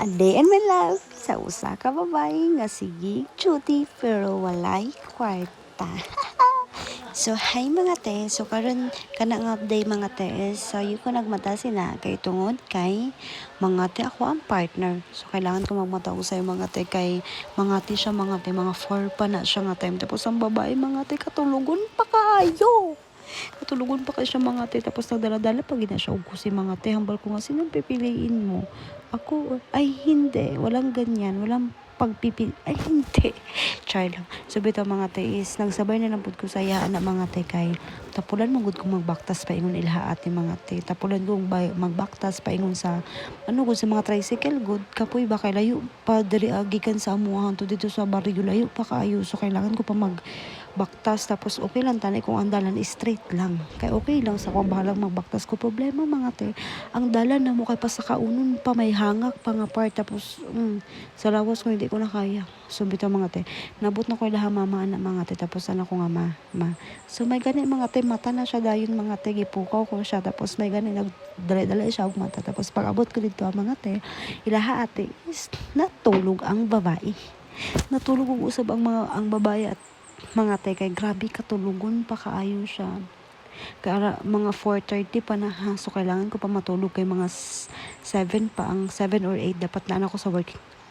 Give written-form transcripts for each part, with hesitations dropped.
A day in my life sa usa ka babae nga sige duty pero walay kwarta. So hi mga te, so karon kana nga update mga te, so yung ko nagmata sila kay tungod kay mga te ako ang partner. So kailangan ko magmata ko sa mga te kay mga te siya mga te mga 4 pa na siya nga time tapos ang babae mga te katulugon pa kaayo. Katulugon pa kay siya mga te tapos nagdala-dala pag ina siya og si mga te hambal ko nga sino pipiliin mo. Ako, ay hindi, walang ganyan, walang pagpipil, ay hindi. Try lang. So, bitaw mga te is, nagsabay na lang po ko sa iyaan na mga te kay, tapulan mo gud kong magbaktas pa ingon ilha ate mga te. Tapulan kong magbaktas pa ingon sa, ano gud sa mga tricycle good, kapoy ba kay layo pa diri agikan sa amuhan to dito sa barrio, layo pa kaayo. So, kailangan ko pa baktas tapos okay lang tanay kung ang dalan straight lang kay okay lang sa kung bahalang magbaktas ko problema mga te ang dalan na mo kay pa sa kaunon pa may hangak pa nga part tapos sa lawas ko hindi ko na kaya so bitaw mga te nabot na ko ilaha mama na mga te tapos ana ko nga ma so may gani mga te mata na siya dayon mga te gipukaw ko siya tapos may gani nagdala siya og mata tapos pag abot ko dito mga te ilaha ate is natulog ang babae natulog og usab ang babae at mga te kay grabe katulugon pa kaayo siya kaya mga 4:30 pa na ha so kailangan ko pa matulog kay mga 7 pa ang 7 or 8 dapat na ako sa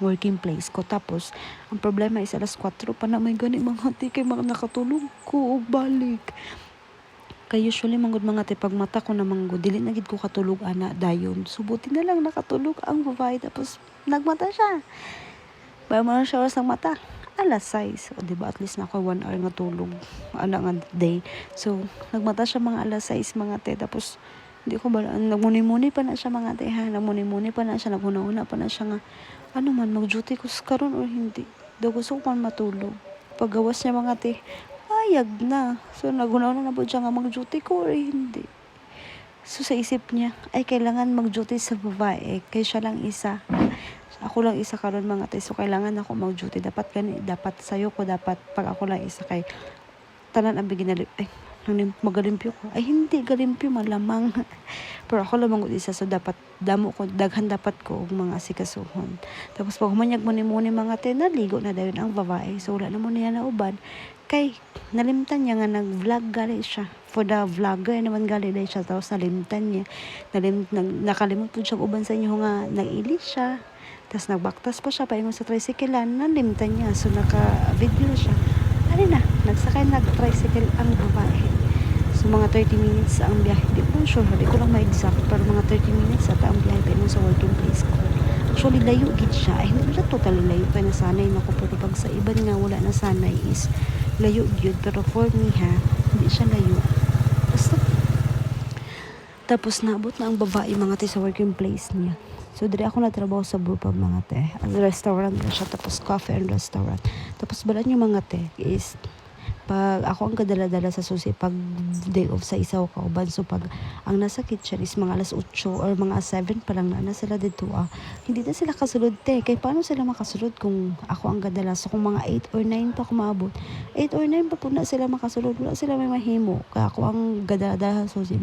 working place ko tapos ang problema is alas 4 pa na may gani mga te kay mga nakatulog ko og balik kay usually manggod mga te pag mata ko na manggod dili na gid ko katulog ana dayon subuti na lang nakatulog ang babae tapos nagmata siya ba mo siya sa mata alas 6 o diba at least na ako 1 hour nga tulog ana nga day so nagmata siya mga alas 6 mga te tapos hindi ko ba nagmuni-muni pa na siya mga te ha nagmuni-muni pa na siya naghuna-huna pa na siya nga ano man mag-duty ko karon or hindi daw gusto ko man matulog paggawas niya mga te ayag na so naghuna-huna na po siya nga mag-duty ko or hindi so sa isip niya ay kailangan mag-duty sa babae kay siya lang isa ako lang isa karon mga te so kailangan ako mag-duty dapat dapat sayo ko dapat pag ako lang isa kay tanan ang biginali ay magalimpyo ko ay hindi galimpyo malamang pero ako lang gud isa so dapat damo ko daghan dapat ko og mga asikasuhon tapos pag humanyag mo ni mga te naligo na dayon ang babae so wala na mo niya na uban kay nalimtan niya nga nag-vlog gali siya for the vlogger naman gali dai siya tapos nalimtan niya nakalimot pud siya uban sa inyo nga nag-ilis siya tapos nagbaktas pa siya paingon sa tricyclean nalimtan niya so naka-video siya ali na nagsakay nag-tricycle ang babae so mga 30 minutes ang biyahe di ko sure di ko lang ma-exact pero mga 30 minutes at ang biyahe paingon sa working place ko actually layo gid siya ay hindi siya totally layo kaya nasanay na ko pero pag sa iban nga wala na sanay is layo gyud pero for me ha hindi siya layo basta tapos naabot na ang babae mga te sa working place niya so diri ako nagtrabaho sa Brewpub mga te ang restaurant na siya tapos coffee and restaurant tapos balan yung mga te is pag ako ang kadala-dala sa susi pag day off sa isaw kauban so pag ang nasa kitchen is mga alas 8 or mga 7 pa lang na sila dito hindi na sila kasulod te kay paano sila makasulod kung ako ang kadala so kung mga 8 or 9 pa kumaabot 8 or 9 pa po na sila makasulod wala sila may mahimo kaya ako ang kadala sa susi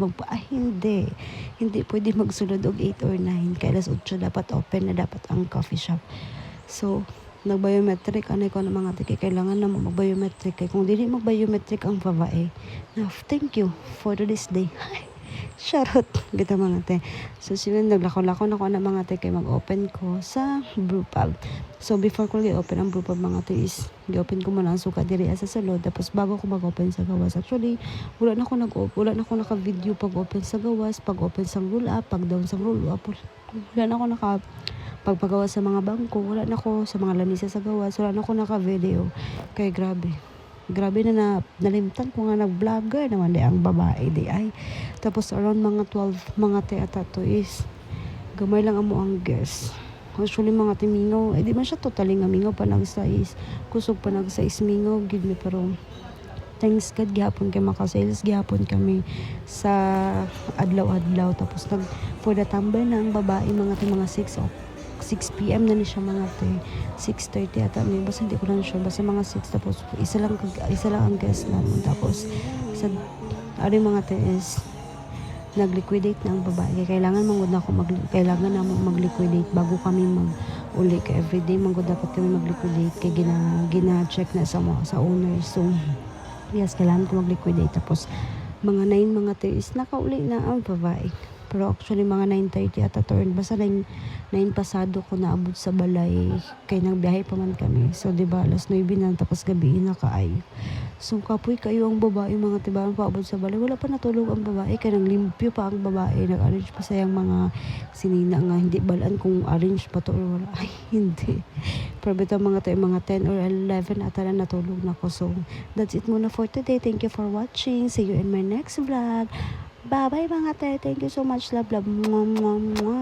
hindi pwede magsulod og 8 or 9 kay alas 8 dapat open na dapat ang coffee shop so nag-biometric anay ko na mga tiki kailangan na mag-biometric kay kung dili mag-biometric ang babae thank you for this day charot kita mga te so sila naglakaw-lakaw na ko na mga te kay mag-open ko sa Brewpub so before ko i-open ang Brewpub mga te is i-open ko muna ang suka diri sa salod tapos bago ko mag-open sa gawas actually wala na ako naka-video pag-open sa gawas pag-open sa roll up pag-down sa roll up wala na ako pagpagawa sa mga bangko wala na ko sa mga lamisa sa gawas wala na ko naka-video kay grabe na nalimtan ko nga nag-vlogger naman di ang babae di ay tapos around mga 12 mga teata to is gamay lang amo ang guest actually mga timingaw di man siya totally nga mingaw pa nag-size kusog pa nag-size mingaw gid mi pero thanks God gihapon kay maka-sales gihapon kami sa adlaw-adlaw tapos for the tambay na ang babae mga 6 PM na ni siya mga te 6:30 ata may basta hindi ko lang sure basta mga 6 tapos isa lang ang guest namin tapos sa mga te is nag-liquidate na ang babae. Kailangan mangud na ako kailangan na mag-liquidate bago kami uli ka everyday manggod dapat kami mag-liquidate kay gina-check na sa owner. So yes, kailangan ko mag-liquidate. Tapos mga 9 mga 3 is nakauli na ang babae. Pero actually mga 9:30 ata turn. Basta 9 pasado ko naabot sa balay. Kay nagbiyahe pa man kami. So diba alas 9 na tapos gabi na kaayo. So kapoy kayo ang babae mga tibahan paabot sa balay. Wala pa natulog ang babae. Kaya nang limpyo pa ang babae. Nag-arrange pa sayang mga sinina nga. Hindi balaan kung arrange pa to or wala. Ay hindi. Pero bitaw mga tayo mga 10 or 11 ata na natulog na ko. So that's it muna for today. Thank you for watching. See you in my next vlog. Bye bye mga te. Thank you so much. Love, love. Mwah, mwah, mwah.